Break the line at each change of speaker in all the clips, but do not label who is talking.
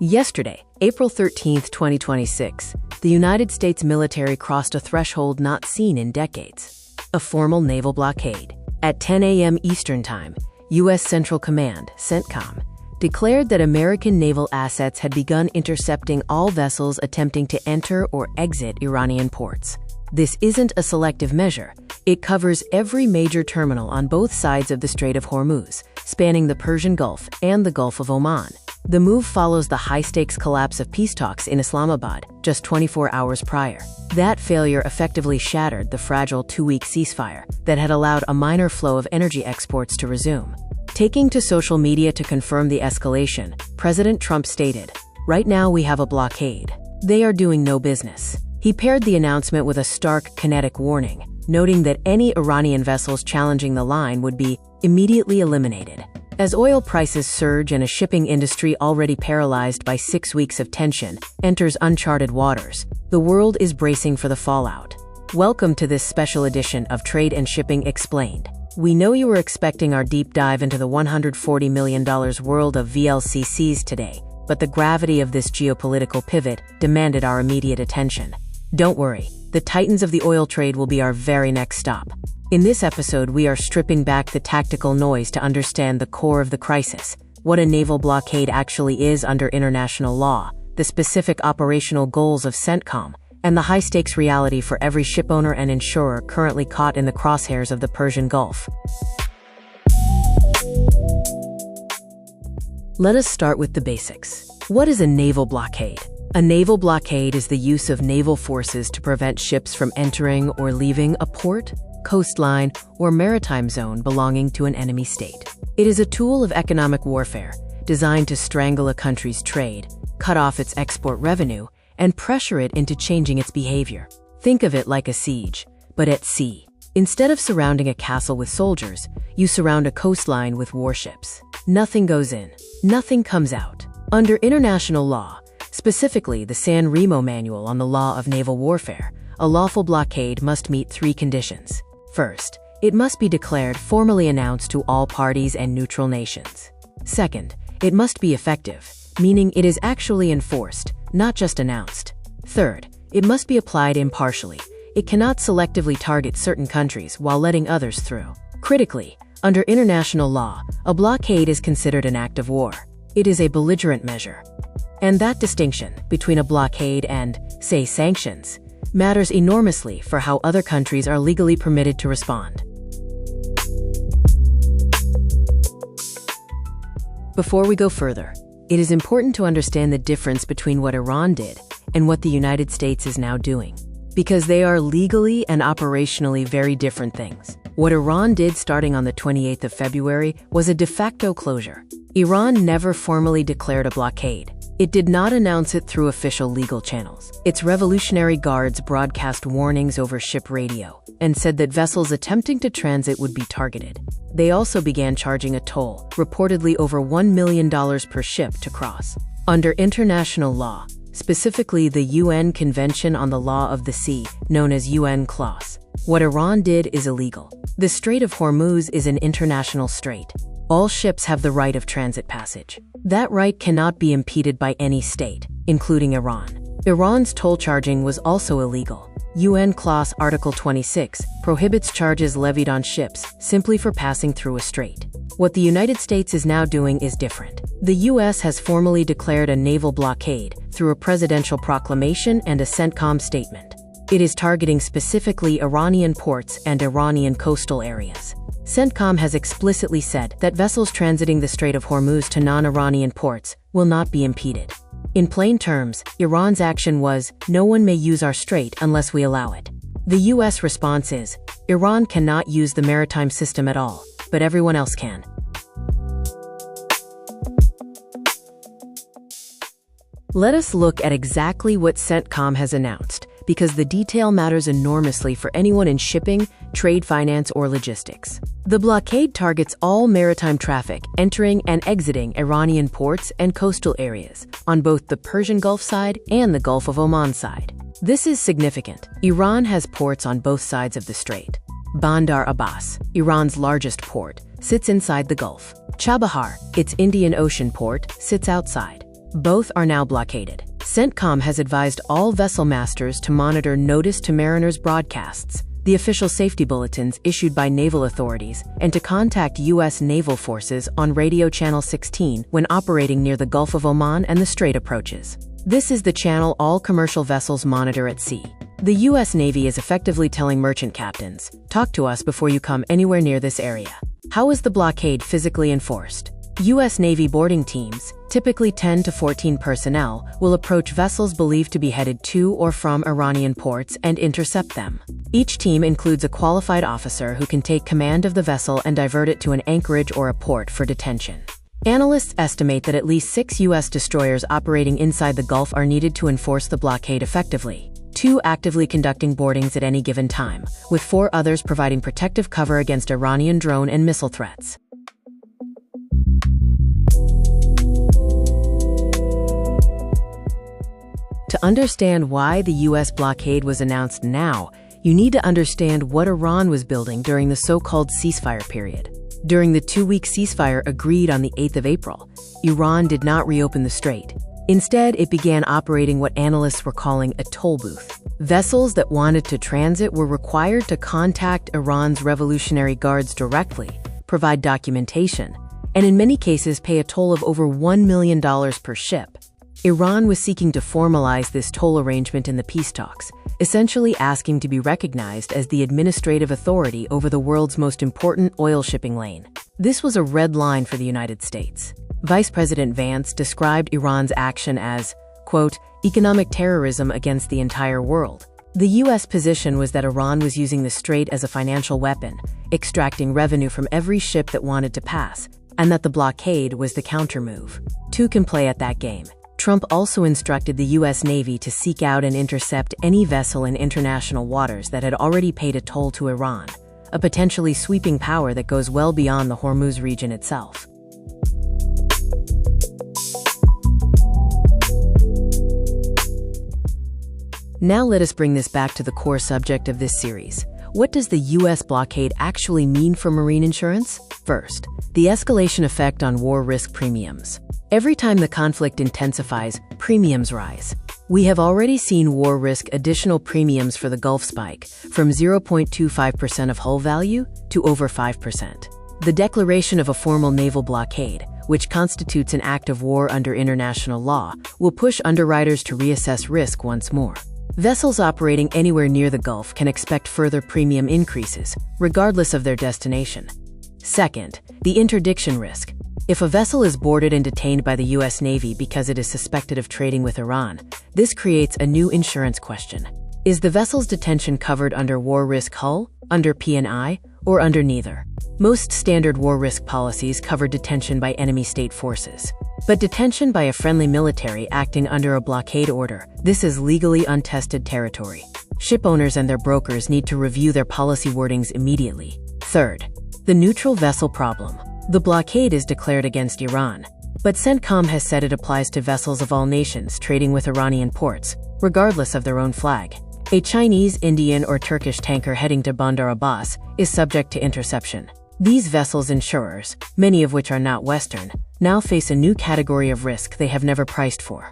Yesterday, April 13, 2026, the United States military crossed a threshold not seen in decades: a formal naval blockade. At 10 a.m. Eastern Time, U.S. Central Command, CENTCOM, declared that American naval assets had begun intercepting all vessels attempting to enter or exit Iranian ports. This isn't a selective measure. It covers every major terminal on both sides of the Strait of Hormuz, spanning the Persian Gulf and the Gulf of Oman. The move follows the high-stakes collapse of peace talks in Islamabad just 24 hours prior. That failure effectively shattered the fragile two-week ceasefire that had allowed a minor flow of energy exports to resume. Taking to social media to confirm the escalation, President Trump stated, "Right now we have a blockade. They are doing no business." He paired the announcement with a stark kinetic warning, noting that any Iranian vessels challenging the line would be immediately eliminated. As oil prices surge and a shipping industry already paralyzed by 6 weeks of tension enters uncharted waters, the world is bracing for the fallout. Welcome to this special edition of Trade and Shipping Explained. We know you were expecting our deep dive into the $140 million world of VLCCs today, but the gravity of this geopolitical pivot demanded our immediate attention. Don't worry, the titans of the oil trade will be our very next stop. In this episode, we are stripping back the tactical noise to understand the core of the crisis, what a naval blockade actually is under international law, the specific operational goals of CENTCOM, and the high-stakes reality for every shipowner and insurer currently caught in the crosshairs of the Persian Gulf. Let us start with the basics. What is a naval blockade? A naval blockade is the use of naval forces to prevent ships from entering or leaving a port, coastline, or maritime zone belonging to an enemy state. It is a tool of economic warfare designed to strangle a country's trade, cut off its export revenue, and pressure it into changing its behavior. Think of it like a siege, but at sea. Instead of surrounding a castle with soldiers, you surround a coastline with warships. Nothing goes in, nothing comes out. Under international law, specifically the San Remo Manual on the Law of Naval Warfare, a lawful blockade must meet 3 conditions. First, it must be declared formally announced to all parties and neutral nations. Second, it must be effective, meaning it is actually enforced, not just announced. Third, it must be applied impartially. It cannot selectively target certain countries while letting others through. Critically, under international law, a blockade is considered an act of war. It is a belligerent measure. And that distinction between a blockade and, say, sanctions, matters enormously for how other countries are legally permitted to respond. Before we go further, it is important to understand the difference between what Iran did and what the United States is now doing, because they are legally and operationally very different things. What Iran did starting on the 28th of February was a de facto closure. Iran never formally declared a blockade. It did not announce it through official legal channels. Its Revolutionary Guards broadcast warnings over ship radio and said that vessels attempting to transit would be targeted. They also began charging a toll, reportedly over $1 million per ship to cross. Under international law, specifically the UN Convention on the Law of the Sea, known as UNCLOS, what Iran did is illegal. The Strait of Hormuz is an international strait. All ships have the right of transit passage. That right cannot be impeded by any state, including Iran. Iran's toll charging was also illegal. UNCLOS Article 26 prohibits charges levied on ships simply for passing through a strait. What the United States is now doing is different. The U.S. has formally declared a naval blockade through a presidential proclamation and a CENTCOM statement. It is targeting specifically Iranian ports and Iranian coastal areas. CENTCOM has explicitly said that vessels transiting the Strait of Hormuz to non-Iranian ports will not be impeded. In plain terms, Iran's action was, "No one may use our strait unless we allow it." The U.S. response is, Iran cannot use the maritime system at all, but everyone else can. Let us look at exactly what CENTCOM has announced, because the detail matters enormously for anyone in shipping, trade finance, or logistics. The blockade targets all maritime traffic entering and exiting Iranian ports and coastal areas on both the Persian Gulf side and the Gulf of Oman side. This is significant. Iran has ports on both sides of the strait. Bandar Abbas, Iran's largest port, sits inside the Gulf. Chabahar, its Indian Ocean port, sits outside. Both are now blockaded. CENTCOM has advised all vessel masters to monitor Notice to Mariners broadcasts, the official safety bulletins issued by naval authorities, and to contact U.S. naval forces on Radio Channel 16 when operating near the Gulf of Oman and the Strait approaches. This is the channel all commercial vessels monitor at sea. The U.S. Navy is effectively telling merchant captains, "Talk to us before you come anywhere near this area." How is the blockade physically enforced? U.S. Navy boarding teams, typically 10 to 14 personnel, will approach vessels believed to be headed to or from Iranian ports and intercept them. Each team includes a qualified officer who can take command of the vessel and divert it to an anchorage or a port for detention. Analysts estimate that at least 6 U.S. destroyers operating inside the Gulf are needed to enforce the blockade effectively, 2 actively conducting boardings at any given time, with 4 others providing protective cover against Iranian drone and missile threats. To understand why the U.S. blockade was announced now, you need to understand what Iran was building during the so-called ceasefire period. During the 2-week ceasefire agreed on the 8th of April, Iran did not reopen the strait. Instead, it began operating what analysts were calling a toll booth. Vessels that wanted to transit were required to contact Iran's Revolutionary Guards directly, provide documentation, and in many cases pay a toll of over $1 million per ship. Iran was seeking to formalize this toll arrangement in the peace talks, essentially asking to be recognized as the administrative authority over the world's most important oil shipping lane. This was a red line for the United States. Vice President Vance described Iran's action as, quote, economic terrorism against the entire world. The U.S. position was that Iran was using the strait as a financial weapon, extracting revenue from every ship that wanted to pass, and that the blockade was the countermove. Two can play at that game. Trump also instructed the U.S. Navy to seek out and intercept any vessel in international waters that had already paid a toll to Iran, a potentially sweeping power that goes well beyond the Hormuz region itself. Now let us bring this back to the core subject of this series. What does the U.S. blockade actually mean for marine insurance? First, the escalation effect on war risk premiums. Every time the conflict intensifies, premiums rise. We have already seen war risk additional premiums for the Gulf spike from 0.25% of hull value to over 5%. The declaration of a formal naval blockade, which constitutes an act of war under international law, will push underwriters to reassess risk once more. Vessels operating anywhere near the Gulf can expect further premium increases, regardless of their destination. Second, the interdiction risk. If a vessel is boarded and detained by the U.S. Navy because it is suspected of trading with Iran, this creates a new insurance question. Is the vessel's detention covered under war risk hull, under P&I, or under neither? Most standard war risk policies cover detention by enemy state forces. But detention by a friendly military acting under a blockade order, this is legally untested territory. Ship owners and their brokers need to review their policy wordings immediately. Third, the neutral vessel problem. The blockade is declared against Iran, but CENTCOM has said it applies to vessels of all nations trading with Iranian ports, regardless of their own flag. A Chinese, Indian, or Turkish tanker heading to Bandar Abbas is subject to interception. These vessels' insurers, many of which are not Western, now face a new category of risk they have never priced for.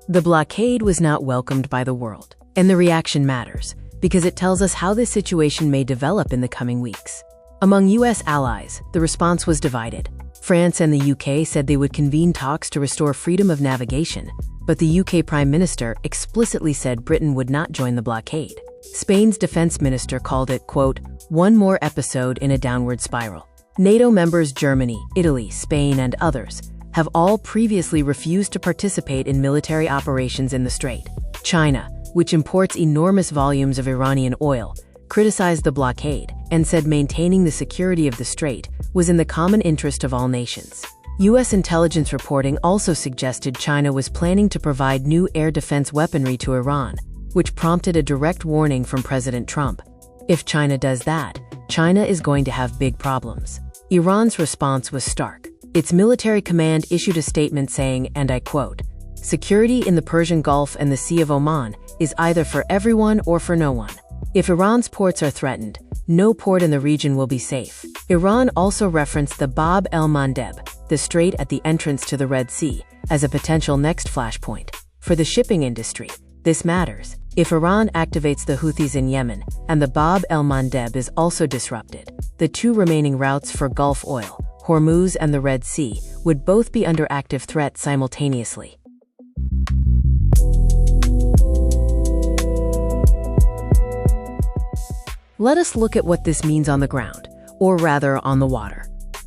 The blockade was not welcomed by the world, and the reaction matters, because it tells us how this situation may develop in the coming weeks. Among U.S. allies, the response was divided. France and the UK said they would convene talks to restore freedom of navigation, but the UK Prime Minister explicitly said Britain would not join the blockade. Spain's defense minister called it, quote, one more episode in a downward spiral. NATO members Germany, Italy, Spain, and others have all previously refused to participate in military operations in the strait. China, which imports enormous volumes of Iranian oil, criticized the blockade and said maintaining the security of the strait was in the common interest of all nations. U.S. intelligence reporting also suggested China was planning to provide new air defense weaponry to Iran, which prompted a direct warning from President Trump. If China does that, China is going to have big problems. Iran's response was stark. Its military command issued a statement saying, and I quote, security in the Persian Gulf and the Sea of Oman is either for everyone or for no one. If Iran's ports are threatened, no port in the region will be safe. Iran also referenced the Bab el-Mandeb, the strait at the entrance to the Red Sea, as a potential next flashpoint. For the shipping industry, this matters. If Iran activates the Houthis in Yemen and the Bab el-Mandeb is also disrupted, the two remaining routes for Gulf oil, Hormuz and the Red Sea, would both be under active threat simultaneously. Let us look at what this means on the ground, or rather on the water.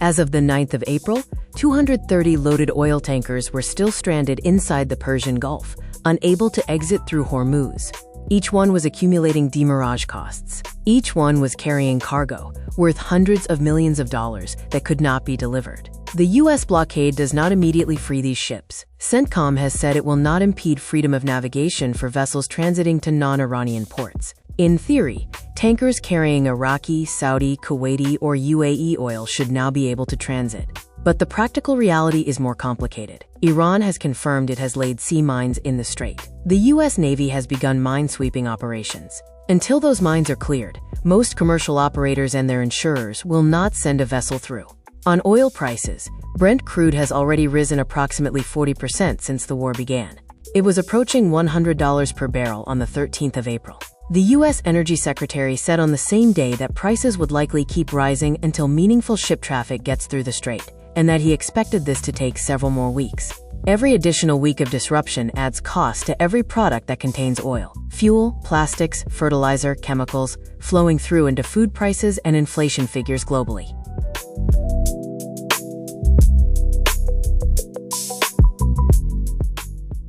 As of the 9th of April, 230 loaded oil tankers were still stranded inside the Persian Gulf, unable to exit through Hormuz. Each one was accumulating demurrage costs. Each one was carrying cargo, worth hundreds of millions of dollars, that could not be delivered. The U.S. blockade does not immediately free these ships. CENTCOM has said it will not impede freedom of navigation for vessels transiting to non-Iranian ports. In theory, tankers carrying Iraqi, Saudi, Kuwaiti, or UAE oil should now be able to transit. But the practical reality is more complicated. Iran has confirmed it has laid sea mines in the strait. The U.S. Navy has begun mine-sweeping operations. Until those mines are cleared, most commercial operators and their insurers will not send a vessel through. On oil prices, Brent crude has already risen approximately 40% since the war began. It was approaching $100 per barrel on the 13th of April. The U.S. Energy Secretary said on the same day that prices would likely keep rising until meaningful ship traffic gets through the strait, and that he expected this to take several more weeks. Every additional week of disruption adds cost to every product that contains oil. Fuel, plastics, fertilizer, chemicals, flowing through into food prices and inflation figures globally.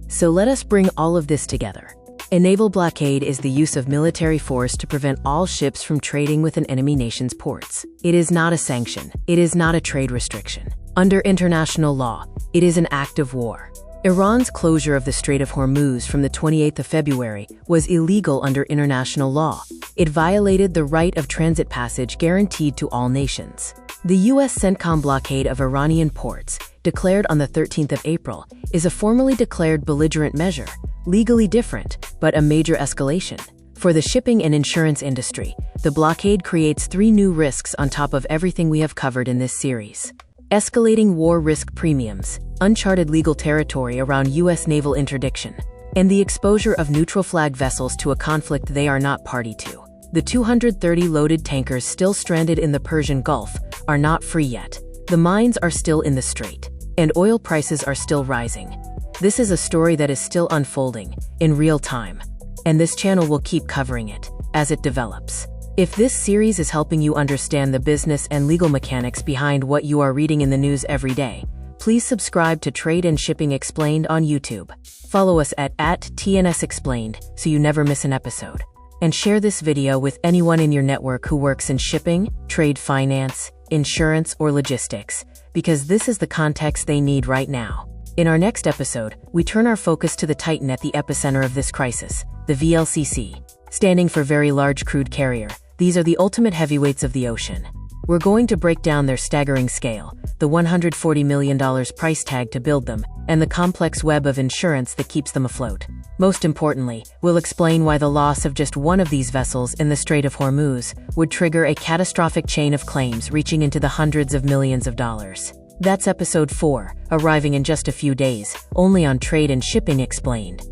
So let us bring all of this together. A naval blockade is the use of military force to prevent all ships from trading with an enemy nation's ports. It is not a sanction. It is not a trade restriction. Under international law, it is an act of war. Iran's closure of the Strait of Hormuz from the 28th of February was illegal under international law. It violated the right of transit passage guaranteed to all nations. The U.S. CENTCOM blockade of Iranian ports, declared on the 13th of April, is a formally declared belligerent measure, legally different, but a major escalation. For the shipping and insurance industry, the blockade creates three new risks on top of everything we have covered in this series. Escalating war risk premiums, uncharted legal territory around U.S. naval interdiction, and the exposure of neutral flag vessels to a conflict they are not party to. The 230 loaded tankers still stranded in the Persian Gulf are not free yet. The mines are still in the strait, and oil prices are still rising. This is a story that is still unfolding, in real time, and this channel will keep covering it as it develops. If this series is helping you understand the business and legal mechanics behind what you are reading in the news every day, please subscribe to Trade and Shipping Explained on YouTube. Follow us at @TNS Explained so you never miss an episode. And share this video with anyone in your network who works in shipping, trade finance, insurance, or logistics, because this is the context they need right now. In our next episode, we turn our focus to the Titan at the epicenter of this crisis, the VLCC. Standing for Very Large Crude Carrier, these are the ultimate heavyweights of the ocean. We're going to break down their staggering scale, the $140 million price tag to build them, and the complex web of insurance that keeps them afloat. Most importantly, we'll explain why the loss of just one of these vessels in the Strait of Hormuz would trigger a catastrophic chain of claims reaching into the hundreds of millions of dollars. That's episode 4, arriving in just a few days, only on Trade and Shipping Explained.